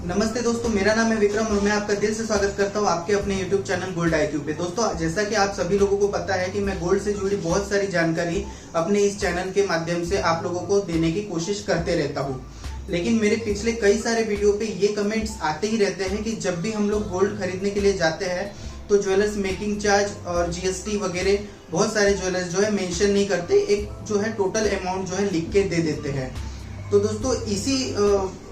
नमस्ते दोस्तों, मेरा नाम है विक्रम और मैं आपका दिल से स्वागत करता हूं आपके अपने YouTube चैनल गोल्ड IQ पे। दोस्तों, जैसा कि आप सभी लोगों को पता है कि मैं गोल्ड से जुड़ी बहुत सारी जानकारी अपने इस चैनल के माध्यम से आप लोगों को देने की कोशिश करते रहता हूं। लेकिन मेरे पिछले कई सारे वीडियो पे ये कमेंट्स आते ही रहते हैं कि जब भी हम लोग गोल्ड खरीदने के लिए जाते हैं तो ज्वेलर्स मेकिंग चार्ज और GST वगैरह बहुत सारे ज्वेलर्स जो है मेंशन नहीं करते, एक जो है टोटल अमाउंट जो है लिख के दे देते हैं। तो दोस्तों, इसी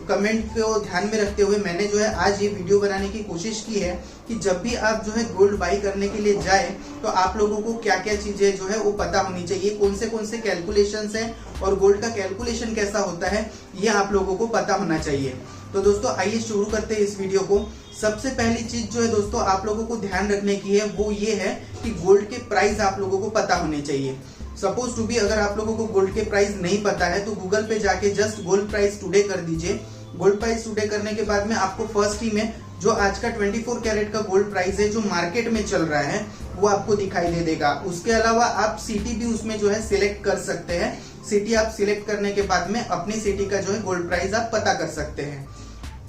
कमेंट को ध्यान में रखते हुए मैंने जो है आज ये वीडियो बनाने की कोशिश की है कि जब भी आप जो है गोल्ड बाई करने के लिए जाए तो आप लोगों को क्या क्या चीजें जो है वो पता होनी चाहिए, कौन से कैलकुलेशंस हैं और गोल्ड का कैलकुलेशन कैसा होता है ये आप लोगों को पता होना चाहिए। तो दोस्तों, आइए शुरू करते हैं इस वीडियो को। सबसे पहली चीज जो है दोस्तों आप लोगों को ध्यान रखने की है वो ये है कि गोल्ड के प्राइस आप लोगों को पता होने चाहिए। सपोज टू बी, अगर आप लोगों को गोल्ड के प्राइस नहीं पता है तो गूगल पे जाके जस्ट गोल्ड प्राइस टुडे कर दीजिए। गोल्ड प्राइस टुडे करने के बाद में आपको फर्स्ट ही में जो आज का 24 कैरेट का गोल्ड प्राइस है जो मार्केट में चल रहा है वो आपको दिखाई दे देगा। उसके अलावा आप सिटी भी उसमें जो है सिलेक्ट कर सकते हैं। सिटी आप सिलेक्ट करने के बाद में अपनी सिटी का जो है गोल्ड प्राइस आप पता कर सकते हैं।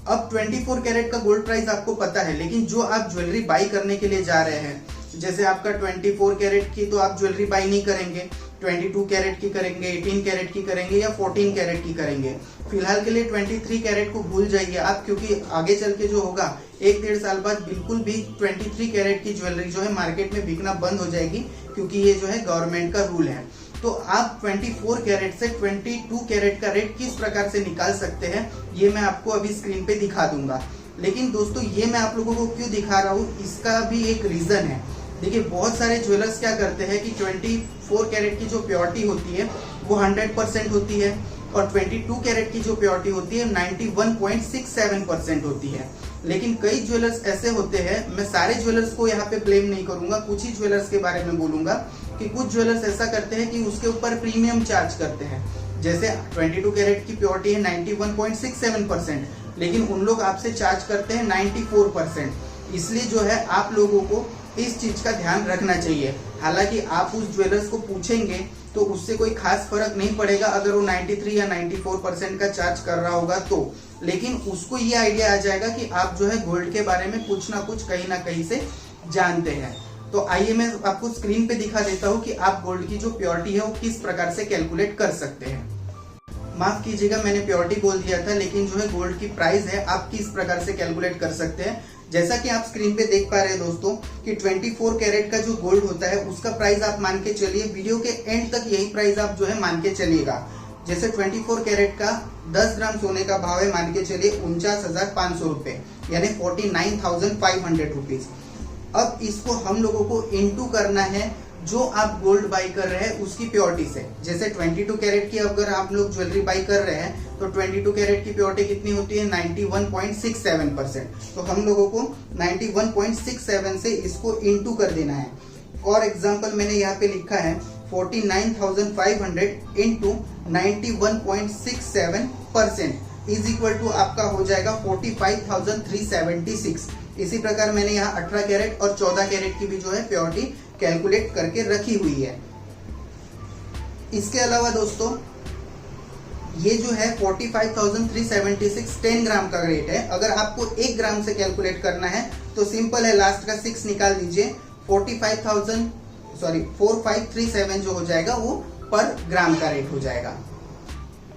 अब 24 कैरेट का गोल्ड प्राइस आपको पता है, लेकिन जो आप ज्वेलरी बाई करने के लिए जा रहे हैं, जैसे आपका 24 कैरेट की तो आप ज्वेलरी बाई नहीं करेंगे, 22 कैरेट की करेंगे, 18 कैरेट की करेंगे या 14 कैरेट की करेंगे। फिलहाल के लिए 23 कैरेट को भूल जाइए आप, क्योंकि आगे चल के जो होगा 1-1.5 साल बाद बिल्कुल भी 23 कैरेट की ज्वेलरी जो है मार्केट में बिकना बंद हो जाएगी, क्योंकि ये जो है गवर्नमेंट का रूल है। तो आप 24 कैरेट से 22 कैरेट का रेट किस प्रकार से निकाल सकते हैं ये मैं आपको अभी स्क्रीन पे दिखा दूंगा। लेकिन दोस्तों, ये मैं आप लोगों को क्यों दिखा रहा हूँ इसका भी एक रीजन है। देखिए, बहुत सारे ज्वेलर्स क्या करते हैं कि 24 कैरेट की जो प्योरिटी होती है वो 100% होती है और 22 कैरेट की जो प्योरिटी होती है 91.67% होती है। लेकिन कई ज्वेलर्स ऐसे होते हैं, मैं सारे ज्वेलर्स को यहाँ पे ब्लेम नहीं करूंगा, कुछ ही ज्वेलर्स के बारे में बोलूंगा कि कुछ ज्वेलर्स ऐसा करते हैं कि उसके ऊपर प्रीमियम चार्ज करते हैं। जैसे 22 कैरेट की प्योरिटी है 91.67%, लेकिन उन लोग आपसे चार्ज करते हैं 94%। इसलिए जो है आप लोगों को इस चीज का ध्यान रखना चाहिए। हालांकि आप उस ज्वेलर्स को पूछेंगे तो उससे कोई खास फर्क नहीं पड़ेगा अगर वो 93 या 94% का चार्ज कर रहा होगा तो, लेकिन उसको ये आइडिया आ जाएगा कि आप जो है गोल्ड के बारे में कुछ ना कुछ कहीं ना कहीं से जानते हैं। तो आइए मैं आपको स्क्रीन पे दिखा देता हूँ कि आप गोल्ड की जो प्योरिटी है वो किस प्रकार से कैलकुलेट कर सकते हैं। माफ कीजिएगा, मैंने प्योरिटी बोल दिया था, लेकिन जो है गोल्ड की प्राइस है आप किस प्रकार से कैलकुलेट कर सकते हैं। जैसा कि आप स्क्रीन पे देख पा रहे हैं दोस्तों कि 24 कैरेट का जो गोल्ड होता है उसका प्राइस आप मान के चलिए, वीडियो के एंड तक यही प्राइस आप जो है मान के चलिएगा। जैसे 24 कैरेट का 10 ग्राम सोने का भाव है मान के चलिए 49,500 रुपए, यानी 49,500 रुपीज। अब इसको हम लोगों को इंटू करना है जो आप गोल्ड बाई कर रहे हैं उसकी प्योरिटी से। जैसे 22 कैरेट की अगर आप लोग ज्वेलरी बाई कर रहे हैं तो 22 कैरेट की प्योरिटी कितनी होती है 91.67%। तो हम लोगों को 91.67 से इसको इंटू कर देना है। फॉर एग्जाम्पल मैंने यहाँ पे लिखा है 49,500 इंटू 91.67% इज इक्वल टू आपका हो जाएगा 45,376। इसी प्रकार मैंने यहाँ 18 कैरेट और 14 कैरेट की भी जो है प्योरिटी कैलकुलेट करके रखी हुई है। इसके अलावा दोस्तों ये जो है 45,376 10 ग्राम का रेट है। अगर आपको 1 ग्राम से कैलकुलेट करना है तो सिंपल है, लास्ट का 6 निकाल दीजिए, 4537 जो हो जाएगा वो पर ग्राम का रेट हो जाएगा।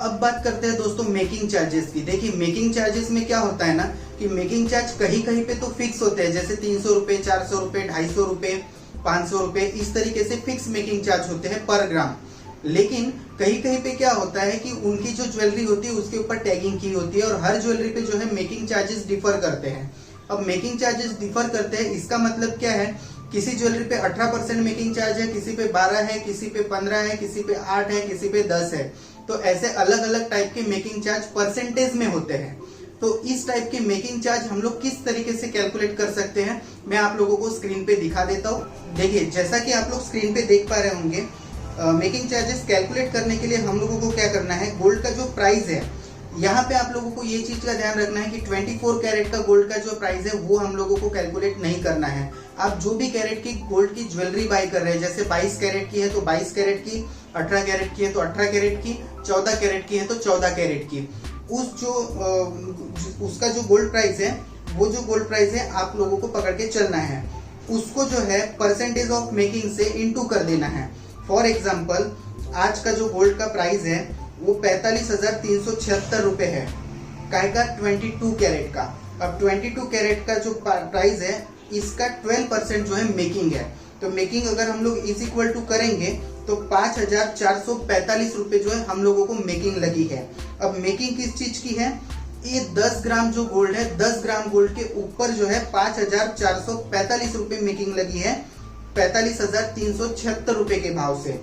अब बात करते हैं दोस्तों मेकिंग चार्जेस की। देखिए, मेकिंग चार्जेस में क्या होता है ना कि मेकिंग चार्ज कहीं कहीं पे तो फिक्स होते हैं, जैसे 300 रुपए, 400 रुपए, 250 रुपए, 500 रुपए, इस तरीके से फिक्स मेकिंग चार्ज होते हैं पर ग्राम। लेकिन कहीं कहीं पे क्या होता है कि उनकी जो ज्वेलरी होती है उसके ऊपर टैगिंग की होती है और हर ज्वेलरी पे जो है मेकिंग चार्जेस डिफर करते हैं। अब मेकिंग चार्जेस डिफर करते हैं, इसका मतलब क्या है, किसी ज्वेलरी पे 18% मेकिंग चार्ज है, किसी पे 12 है, किसी पे 15 है, किसी पे 8 है, किसी पे 10 है। तो ऐसे अलग अलग टाइप के मेकिंग चार्ज परसेंटेज में होते हैं। तो इस टाइप के मेकिंग चार्ज हम लोग किस तरीके से कैलकुलेट कर सकते हैं मैं आप लोगों को स्क्रीन पे दिखा देता हूँ। देखिए, जैसा कि आप लोग स्क्रीन पे देख पा रहे होंगे, मेकिंग चार्जेस कैलकुलेट करने के लिए हम लोगों को क्या करना है, गोल्ड का जो प्राइस है यहाँ पे आप लोगों को ये चीज का ध्यान रखना है कि 24 कैरेट का गोल्ड का जो प्राइस है वो हम लोगों को कैलकुलेट नहीं करना है। आप जो भी कैरेट की गोल्ड की ज्वेलरी बाई कर रहे हैं, जैसे 22 कैरेट की है तो 22 कैरेट की, 18 कैरेट की है तो 18 कैरेट की, 14 कैरेट की है तो 14 कैरेट की, उसका जो गोल्ड प्राइस है, वो जो गोल्ड प्राइस है आप लोगों को पकड़ के चलना है, उसको जो है परसेंटेज ऑफ मेकिंग से इनटू कर देना है। फॉर एग्जांपल आज का जो गोल्ड का प्राइस है वो 45,376 रुपए है, काय का 22 कैरेट का। अब 22 कैरेट का जो प्राइस है इसका 12% जो है मेकिंग है, तो मेकिंग अगर हम लोग इज इक्वल टू करेंगे तो 5,445 रुपए जो है हम लोगों को मेकिंग लगी है। अब मेकिंग किस चीज की है, ये 10 ग्राम जो गोल्ड है, 10 ग्राम गोल्ड के ऊपर जो है 5,445 रुपए मेकिंग लगी है 45,376 रुपए के भाव से।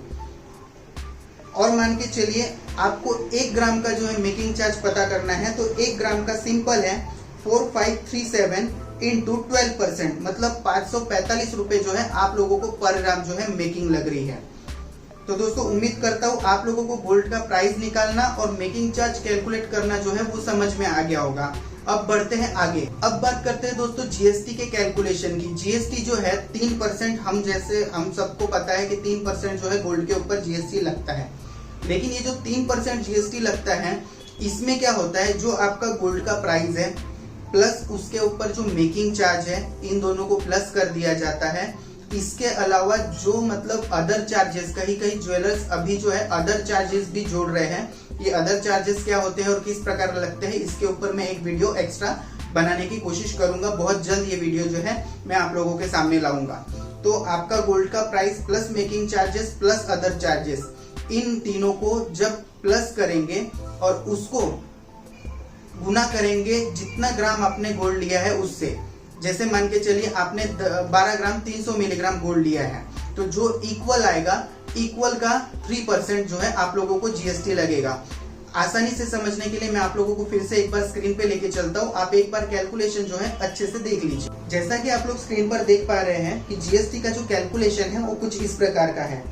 और मान के चलिए आपको 1 ग्राम का जो है मेकिंग चार्ज पता करना है, तो 1 ग्राम का सिंपल है 4537 इंटू 12%, मतलब 545 रुपए जो है आप लोगों को पर ग्राम जो है मेकिंग लग रही है। तो दोस्तों उम्मीद करता हूँ आप लोगों को गोल्ड का प्राइस निकालना और मेकिंग चार्ज कैलकुलेट करना जो है वो समझ में आ गया होगा। अब बढ़ते हैं आगे। अब बात करते हैं दोस्तों जीएसटी के कैलकुलेशन की। जीएसटी जो है 3%, हम सबको पता है कि 3% जो है गोल्ड के ऊपर जीएसटी लगता है, लेकिन ये जो 3% जीएसटी लगता है इसमें क्या होता है, जो आपका गोल्ड का प्राइस है प्लस उसके ऊपर जो मेकिंग चार्ज है, इन दोनों को प्लस कर दिया जाता है। इसके अलावा जो मतलब अदर चार्जेस, कहीं कहीं ज्वेलर्स अभी जो है अदर चार्जेस भी जोड़ रहे हैं। ये अदर चार्जेस क्या होते हैं और किस प्रकार लगते हैं, इसके ऊपर मैं एक वीडियो एक्स्ट्रा बनाने की कोशिश करूंगा। बहुत जल्द ये वीडियो जो है मैं आप लोगों के सामने लाऊंगा। तो आपका गोल्ड का price plus making charges plus other charges, इन तीनों को जब प्लस करेंगे और उसको गुना करेंगे जितना ग्राम आपने गोल्ड लिया है उससे, जैसे मान के चलिए आपने 12 ग्राम 300 मिलीग्राम गोल्ड लिया है, तो जो इक्वल आएगा, इक्वल का 3% जो है आप लोगों को जीएसटी लगेगा। आसानी से समझने के लिए मैं आप लोगों को फिर से एक बार स्क्रीन पे लेके चलता हूँ, आप एक बार कैलकुलेशन जो है अच्छे से देख लीजिए। जैसा कि आप लोग स्क्रीन पर देख पा रहे हैं कि जीएसटी का जो कैलकुलेशन है वो कुछ इस प्रकार का है।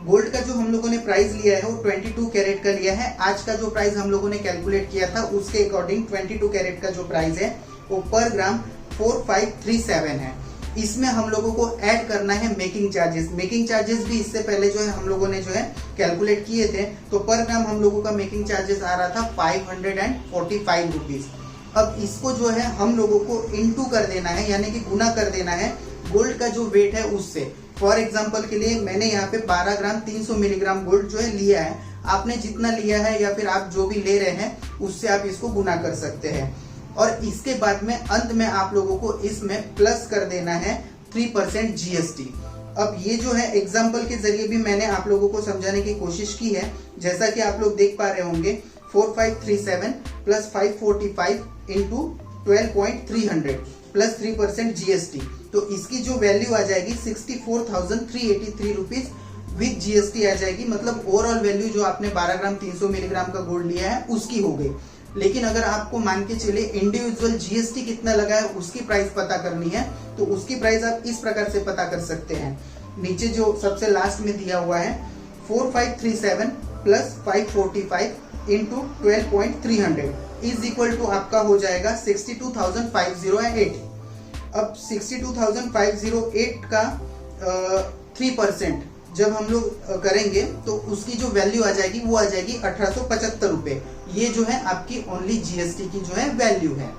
गोल्ड का जो हम लोगों ने प्राइस लिया है वो 22 कैरेट का लिया है। आज का जो प्राइस हम लोगों ने कैलकुलेट किया था उसके अकॉर्डिंग 22 कैरेट का जो प्राइस है वो पर ग्राम 4537 है। इसमें हम लोगों को ऐड करना है मेकिंग चार्जेस। मेकिंग चार्जेस भी इससे पहले जो है हम लोगों ने जो है कैलकुलेट किए थे, तो पर ग्राम हम लोगों का मेकिंग चार्जेस आ रहा था 545 रुपीज। अब इसको जो है हम लोगों को इनटू कर देना है, यानी कि गुना कर देना है गोल्ड का जो वेट है उससे। फॉर एग्जाम्पल के लिए मैंने यहाँ पे 12 ग्राम 300 मिलीग्राम गोल्ड जो है लिया है। आपने जितना लिया है या फिर आप जो भी ले रहे हैं उससे आप इसको गुना कर सकते हैं। और इसके बाद में अंत में आप लोगों को इसमें प्लस कर देना है 3% जीएसटी। अब ये जो है एग्जाम्पल के जरिए भी मैंने आप लोगों को समझाने की कोशिश की है। जैसा कि आप लोग देख पा रहे होंगे 4537 प्लस 545 इंटू 12.300 प्लस 3% जीएसटी, तो इसकी जो वैल्यू आ जाएगी 64,383 रुपीज विद जीएसटी आ जाएगी। मतलब ओवरऑल वैल्यू जो आपने 12 ग्राम 300 मिलीग्राम का गोल्ड लिया है उसकी हो गई। लेकिन अगर आपको मान के चलिए इंडिविजुअल जीएसटी कितना लगा है उसकी प्राइस पता करनी है, तो उसकी प्राइस आप इस प्रकार से पता कर सकते हैं। नीचे जो सबसे लास्ट में दिया हुआ है 4537 plus 545 into 12.300 is equal to आपका हो जाएगा 62,508। अब 62,508 का 3% जब हम लोग करेंगे तो उसकी जो वैल्यू आ जाएगी वो आ जाएगी 1875 रुपए। ये जो है आपकी ओनली जीएसटी की जो है वैल्यू है।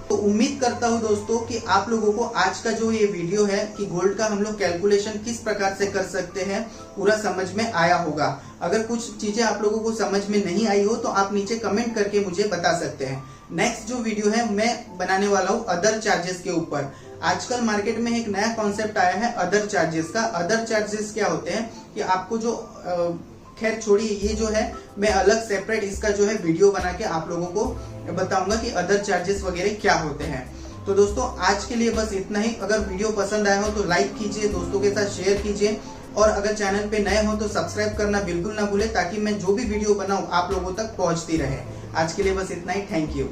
तो उम्मीद करता हूँ दोस्तों कि आप लोगों को आज का जो ये वीडियो है कि गोल्ड का हम लोग कैलकुलेशन किस प्रकार से कर सकते हैं पूरा समझ में आया होगा। अगर कुछ चीजें आप लोगों को समझ में नहीं आई हो तो आप नीचे कमेंट करके मुझे बता सकते हैं। नेक्स्ट जो वीडियो है मैं बनाने वाला हूँ अदर चार्जेस के ऊपर। आजकल मार्केट में एक नया कॉन्सेप्ट आया है अदर चार्जेस का। अदर चार्जेस क्या होते हैं कि आपको जो खैर छोड़िए, ये जो है मैं अलग सेपरेट इसका जो है वीडियो बना के आप लोगों को बताऊंगा कि अदर चार्जेस वगैरह क्या होते हैं। तो दोस्तों आज के लिए बस इतना ही। अगर वीडियो पसंद आया हो तो लाइक कीजिए, दोस्तों के साथ शेयर कीजिए, और अगर चैनल पे नए हो तो सब्सक्राइब करना बिल्कुल ना भूले, ताकि मैं जो भी वीडियो बनाऊं आप लोगों तक पहुंचती रहे। आज के लिए बस इतना ही। Thank you.